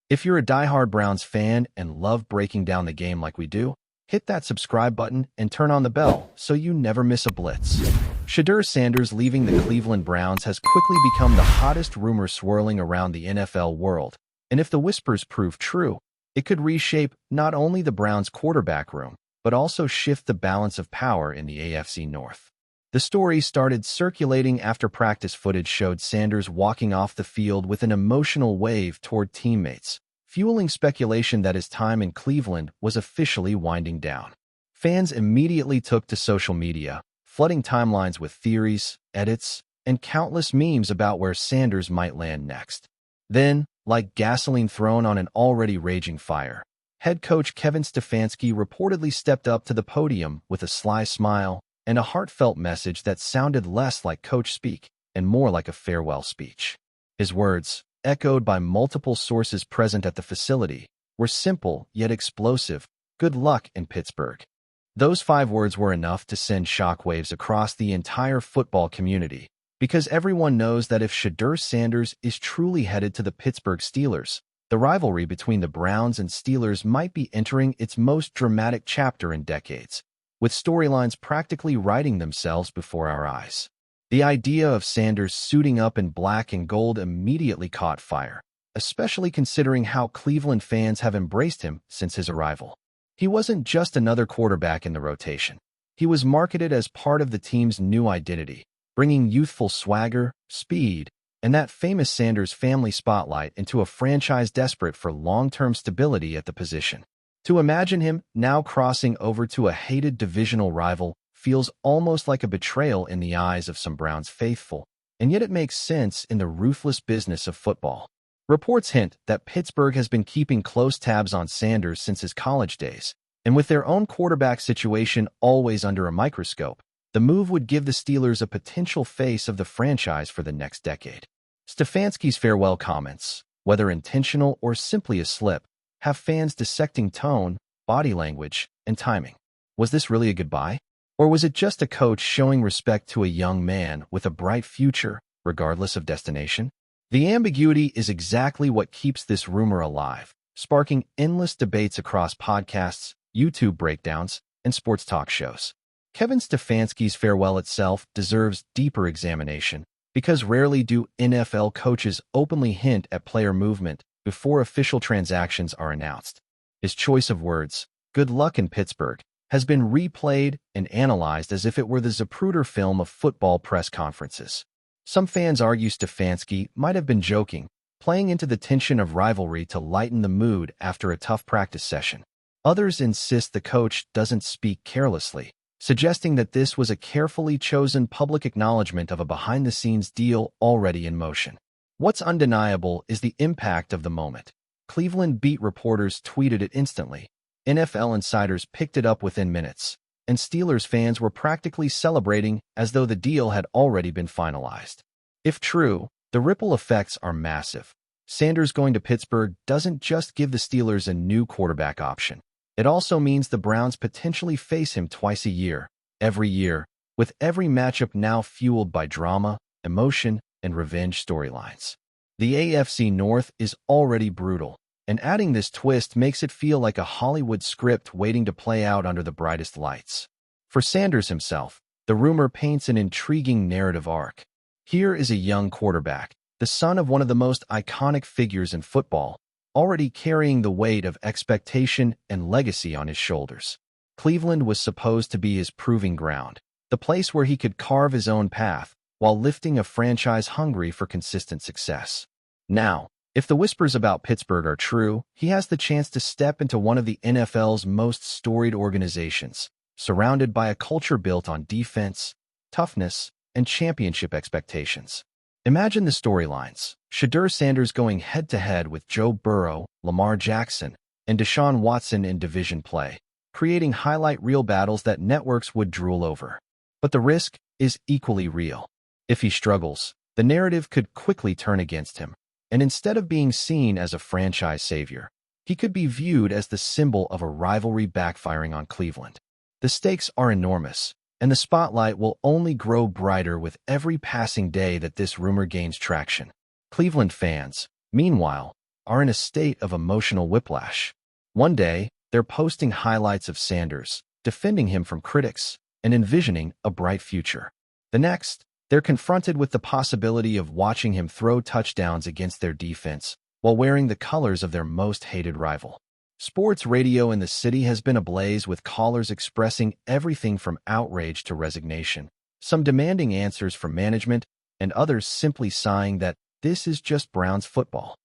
If you're a diehard Browns fan and love breaking down the game like we do, hit that subscribe button and turn on the bell so you never miss a blitz. Shedeur Sanders leaving the Cleveland Browns has quickly become the hottest rumor swirling around the NFL world, and if the whispers prove true, it could reshape not only the Browns' quarterback room, but also shift the balance of power in the AFC North. The story started circulating after practice footage showed Sanders walking off the field with an emotional wave toward teammates, fueling speculation that his time in Cleveland was officially winding down. Fans immediately took to social media, flooding timelines with theories, edits, and countless memes about where Sanders might land next. Then, like gasoline thrown on an already raging fire, head coach Kevin Stefanski reportedly stepped up to the podium with a sly smile and a heartfelt message that sounded less like coach speak and more like a farewell speech. His words, echoed by multiple sources present at the facility, were simple yet explosive: "Good luck in Pittsburgh." Those 5 words were enough to send shockwaves across the entire football community, because everyone knows that if Shedeur Sanders is truly headed to the Pittsburgh Steelers, the rivalry between the Browns and Steelers might be entering its most dramatic chapter in decades, with storylines practically writing themselves before our eyes. The idea of Sanders suiting up in black and gold immediately caught fire, especially considering how Cleveland fans have embraced him since his arrival. He wasn't just another quarterback in the rotation. He was marketed as part of the team's new identity, bringing youthful swagger, speed, and that famous Sanders family spotlight into a franchise desperate for long-term stability at the position. To imagine him now crossing over to a hated divisional rival feels almost like a betrayal in the eyes of some Browns faithful, and yet it makes sense in the ruthless business of football. Reports hint that Pittsburgh has been keeping close tabs on Sanders since his college days, and with their own quarterback situation always under a microscope, the move would give the Steelers a potential face of the franchise for the next decade. Stefanski's farewell comments, whether intentional or simply a slip, have fans dissecting tone, body language, and timing. Was this really a goodbye? Or was it just a coach showing respect to a young man with a bright future, regardless of destination? The ambiguity is exactly what keeps this rumor alive, sparking endless debates across podcasts, YouTube breakdowns, and sports talk shows. Kevin Stefanski's farewell itself deserves deeper examination, because rarely do NFL coaches openly hint at player movement before official transactions are announced. His choice of words, "Good luck in Pittsburgh," has been replayed and analyzed as if it were the Zapruder film of football press conferences. Some fans argue Stefanski might have been joking, playing into the tension of rivalry to lighten the mood after a tough practice session. Others insist the coach doesn't speak carelessly, suggesting that this was a carefully chosen public acknowledgement of a behind-the-scenes deal already in motion. What's undeniable is the impact of the moment. Cleveland beat reporters tweeted it instantly, NFL insiders picked it up within minutes, and Steelers fans were practically celebrating as though the deal had already been finalized. If true, the ripple effects are massive. Sanders going to Pittsburgh doesn't just give the Steelers a new quarterback option. It also means the Browns potentially face him twice a year, every year, with every matchup now fueled by drama, emotion, and revenge storylines. The AFC North is already brutal, and adding this twist makes it feel like a Hollywood script waiting to play out under the brightest lights. For Sanders himself, the rumor paints an intriguing narrative arc. Here is a young quarterback, the son of one of the most iconic figures in football, already carrying the weight of expectation and legacy on his shoulders. Cleveland was supposed to be his proving ground, the place where he could carve his own path while lifting a franchise hungry for consistent success. Now, if the whispers about Pittsburgh are true, he has the chance to step into one of the NFL's most storied organizations, surrounded by a culture built on defense, toughness, and championship expectations. Imagine the storylines: Shedeur Sanders going head-to-head with Joe Burrow, Lamar Jackson, and Deshaun Watson in division play, creating highlight reel battles that networks would drool over. But the risk is equally real. If he struggles, the narrative could quickly turn against him, and instead of being seen as a franchise savior, he could be viewed as the symbol of a rivalry backfiring on Cleveland. The stakes are enormous, and the spotlight will only grow brighter with every passing day that this rumor gains traction. Cleveland fans, meanwhile, are in a state of emotional whiplash. One day, they're posting highlights of Sanders, defending him from critics, and envisioning a bright future. The next, they're confronted with the possibility of watching him throw touchdowns against their defense while wearing the colors of their most hated rival. Sports radio in the city has been ablaze with callers expressing everything from outrage to resignation, some demanding answers from management, and others simply sighing that this is just Browns football.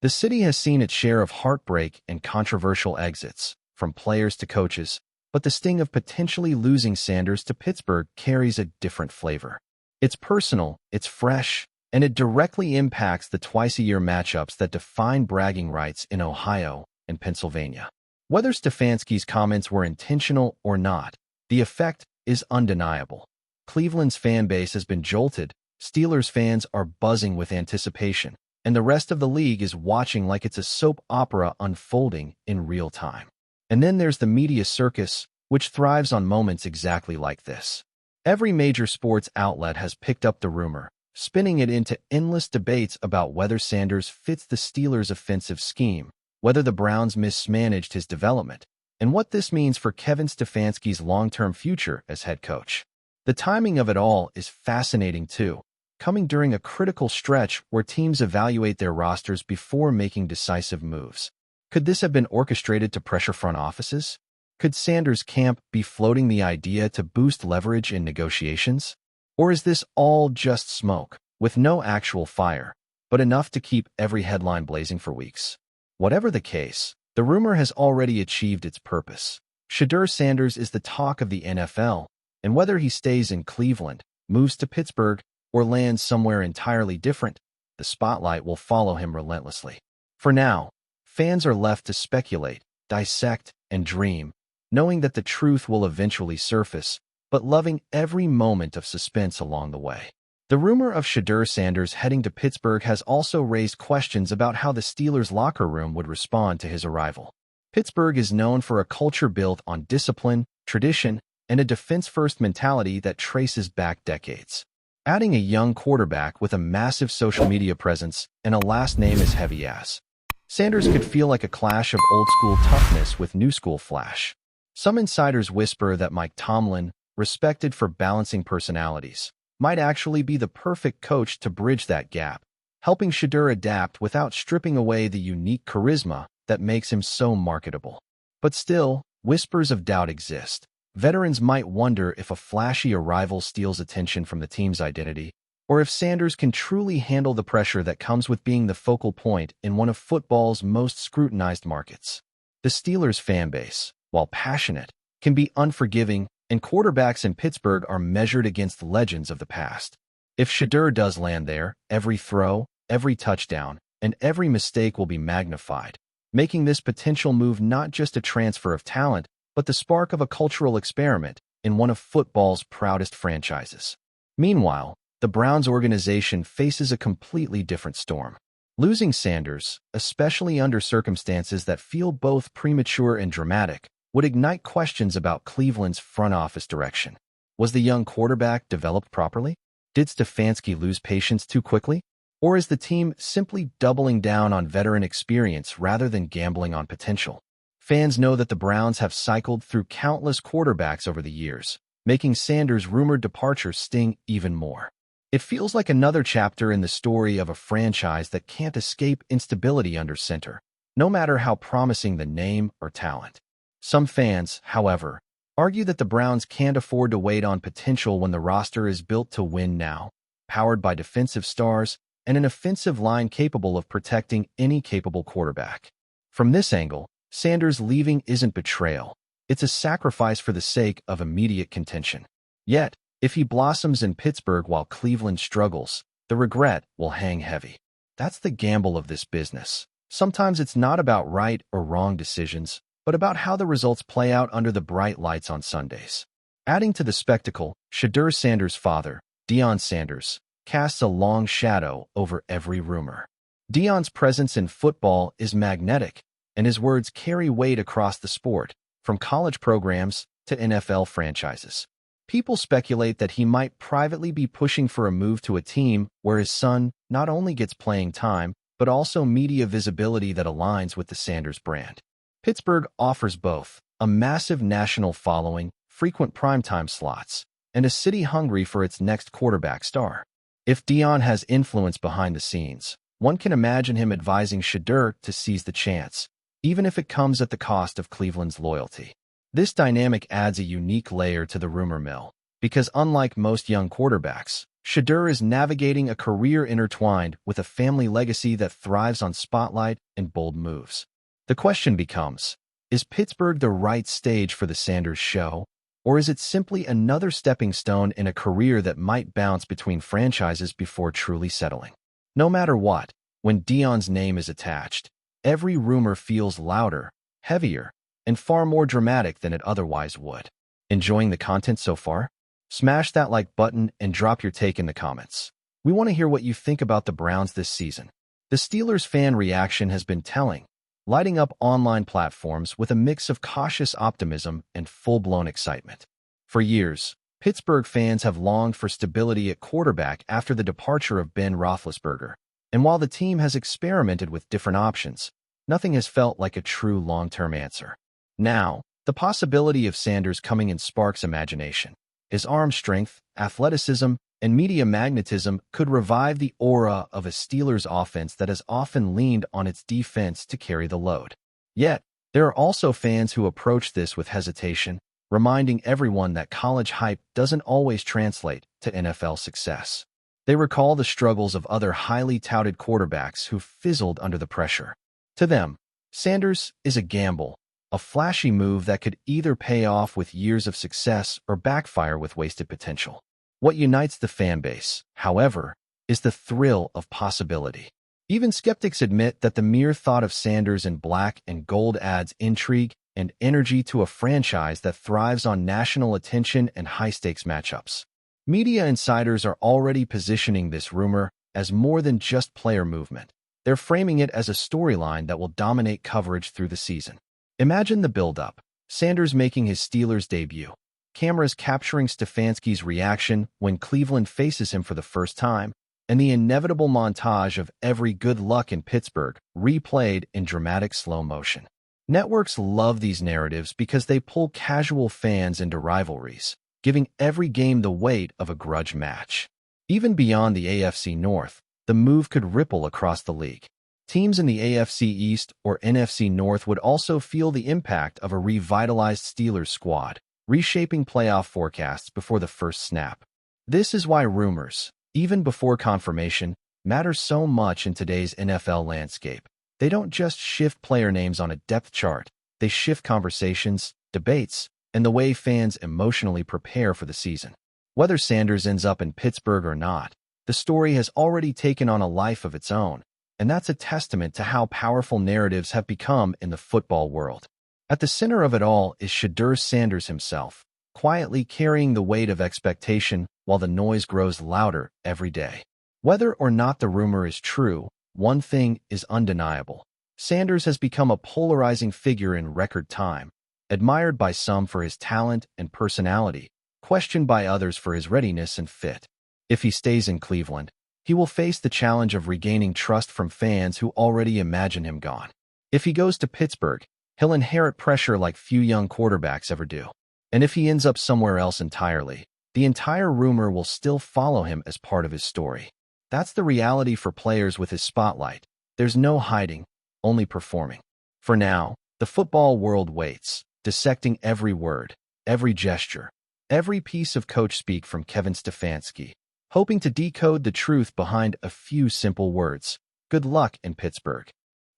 The city has seen its share of heartbreak and controversial exits, from players to coaches, but the sting of potentially losing Sanders to Pittsburgh carries a different flavor. It's personal, it's fresh, and it directly impacts the twice-a-year matchups that define bragging rights in Ohio and Pennsylvania. Whether Stefanski's comments were intentional or not, the effect is undeniable. Cleveland's fan base has been jolted, Steelers fans are buzzing with anticipation, and the rest of the league is watching like it's a soap opera unfolding in real time. And then there's the media circus, which thrives on moments exactly like this. Every major sports outlet has picked up the rumor, spinning it into endless debates about whether Sanders fits the Steelers' offensive scheme, whether the Browns mismanaged his development, and what this means for Kevin Stefanski's long-term future as head coach. The timing of it all is fascinating too, coming during a critical stretch where teams evaluate their rosters before making decisive moves. Could this have been orchestrated to pressure front offices? Could Sanders' camp be floating the idea to boost leverage in negotiations? Or is this all just smoke, with no actual fire, but enough to keep every headline blazing for weeks? Whatever the case, the rumor has already achieved its purpose. Shedeur Sanders is the talk of the NFL, and whether he stays in Cleveland, moves to Pittsburgh, or lands somewhere entirely different, the spotlight will follow him relentlessly. For now, fans are left to speculate, dissect, and dream, knowing that the truth will eventually surface, but loving every moment of suspense along the way. The rumor of Shedeur Sanders heading to Pittsburgh has also raised questions about how the Steelers' locker room would respond to his arrival. Pittsburgh is known for a culture built on discipline, tradition, and a defense-first mentality that traces back decades. Adding a young quarterback with a massive social media presence and a last name as heavy as Sanders could feel like a clash of old-school toughness with new-school flash. Some insiders whisper that Mike Tomlin, respected for balancing personalities, might actually be the perfect coach to bridge that gap, helping Shedeur adapt without stripping away the unique charisma that makes him so marketable. But still, whispers of doubt exist. Veterans might wonder if a flashy arrival steals attention from the team's identity, or if Sanders can truly handle the pressure that comes with being the focal point in one of football's most scrutinized markets. The Steelers' fan base, while passionate, can be unforgiving, and quarterbacks in Pittsburgh are measured against legends of the past. If Shedeur does land there, every throw, every touchdown, and every mistake will be magnified, making this potential move not just a transfer of talent, but the spark of a cultural experiment in one of football's proudest franchises. Meanwhile, the Browns organization faces a completely different storm. Losing Sanders, especially under circumstances that feel both premature and dramatic, would ignite questions about Cleveland's front office direction. Was the young quarterback developed properly? Did Stefanski lose patience too quickly? Or is the team simply doubling down on veteran experience rather than gambling on potential? Fans know that the Browns have cycled through countless quarterbacks over the years, making Sanders' rumored departure sting even more. It feels like another chapter in the story of a franchise that can't escape instability under center, no matter how promising the name or talent. Some fans, however, argue that the Browns can't afford to wait on potential when the roster is built to win now, powered by defensive stars and an offensive line capable of protecting any capable quarterback. From this angle, Sanders leaving isn't betrayal. It's a sacrifice for the sake of immediate contention. Yet, if he blossoms in Pittsburgh while Cleveland struggles, the regret will hang heavy. That's the gamble of this business. Sometimes it's not about right or wrong decisions, but about how the results play out under the bright lights on Sundays. Adding to the spectacle, Shedeur Sanders' father, Deion Sanders, casts a long shadow over every rumor. Deion's presence in football is magnetic, and his words carry weight across the sport, from college programs to NFL franchises. People speculate that he might privately be pushing for a move to a team where his son not only gets playing time, but also media visibility that aligns with the Sanders brand. Pittsburgh offers both a massive national following, frequent primetime slots, and a city hungry for its next quarterback star. If Dion has influence behind the scenes, one can imagine him advising Shedeur to seize the chance, even if it comes at the cost of Cleveland's loyalty. This dynamic adds a unique layer to the rumor mill, because unlike most young quarterbacks, Shedeur is navigating a career intertwined with a family legacy that thrives on spotlight and bold moves. The question becomes, is Pittsburgh the right stage for the Sanders show, or is it simply another stepping stone in a career that might bounce between franchises before truly settling? No matter what, when Dion's name is attached, every rumor feels louder, heavier, and far more dramatic than it otherwise would. Enjoying the content so far? Smash that like button and drop your take in the comments. We want to hear what you think about the Browns this season. The Steelers fan reaction has been telling, lighting up online platforms with a mix of cautious optimism and full-blown excitement. For years, Pittsburgh fans have longed for stability at quarterback after the departure of Ben Roethlisberger, and while the team has experimented with different options, nothing has felt like a true long-term answer. Now, the possibility of Sanders coming in sparks imagination. His arm strength, athleticism, and media magnetism could revive the aura of a Steelers offense that has often leaned on its defense to carry the load. Yet, there are also fans who approach this with hesitation, reminding everyone that college hype doesn't always translate to NFL success. They recall the struggles of other highly touted quarterbacks who fizzled under the pressure. To them, Sanders is a gamble, a flashy move that could either pay off with years of success or backfire with wasted potential. What unites the fan base, however, is the thrill of possibility. Even skeptics admit that the mere thought of Sanders in black and gold adds intrigue and energy to a franchise that thrives on national attention and high-stakes matchups. Media insiders are already positioning this rumor as more than just player movement. They're framing it as a storyline that will dominate coverage through the season. Imagine the build-up, Sanders making his Steelers debut, cameras capturing Stefanski's reaction when Cleveland faces him for the first time, and the inevitable montage of every good luck in Pittsburgh replayed in dramatic slow motion. Networks love these narratives because they pull casual fans into rivalries, giving every game the weight of a grudge match. Even beyond the AFC North, the move could ripple across the league. Teams in the AFC East or NFC North would also feel the impact of a revitalized Steelers squad, reshaping playoff forecasts before the first snap. This is why rumors, even before confirmation, matter so much in today's NFL landscape. They don't just shift player names on a depth chart, they shift conversations, debates, and the way fans emotionally prepare for the season. Whether Sanders ends up in Pittsburgh or not, the story has already taken on a life of its own, and that's a testament to how powerful narratives have become in the football world. At the center of it all is Shedeur Sanders himself, quietly carrying the weight of expectation while the noise grows louder every day. Whether or not the rumor is true, one thing is undeniable. Sanders has become a polarizing figure in record time, admired by some for his talent and personality, questioned by others for his readiness and fit. If he stays in Cleveland, he will face the challenge of regaining trust from fans who already imagine him gone. If he goes to Pittsburgh, he'll inherit pressure like few young quarterbacks ever do. And if he ends up somewhere else entirely, the entire rumor will still follow him as part of his story. That's the reality for players with his spotlight. There's no hiding, only performing. For now, the football world waits, dissecting every word, every gesture, every piece of coach speak from Kevin Stefanski, hoping to decode the truth behind a few simple words. Good luck in Pittsburgh.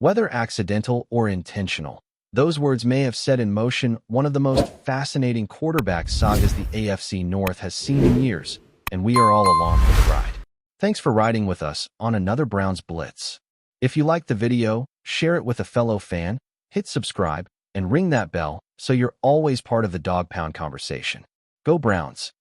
Whether accidental or intentional, those words may have set in motion one of the most fascinating quarterback sagas the AFC North has seen in years, and we are all along for the ride. Thanks for riding with us on another Browns Blitz. If you liked the video, share it with a fellow fan, hit subscribe, and ring that bell so you're always part of the Dawg Pound conversation. Go Browns!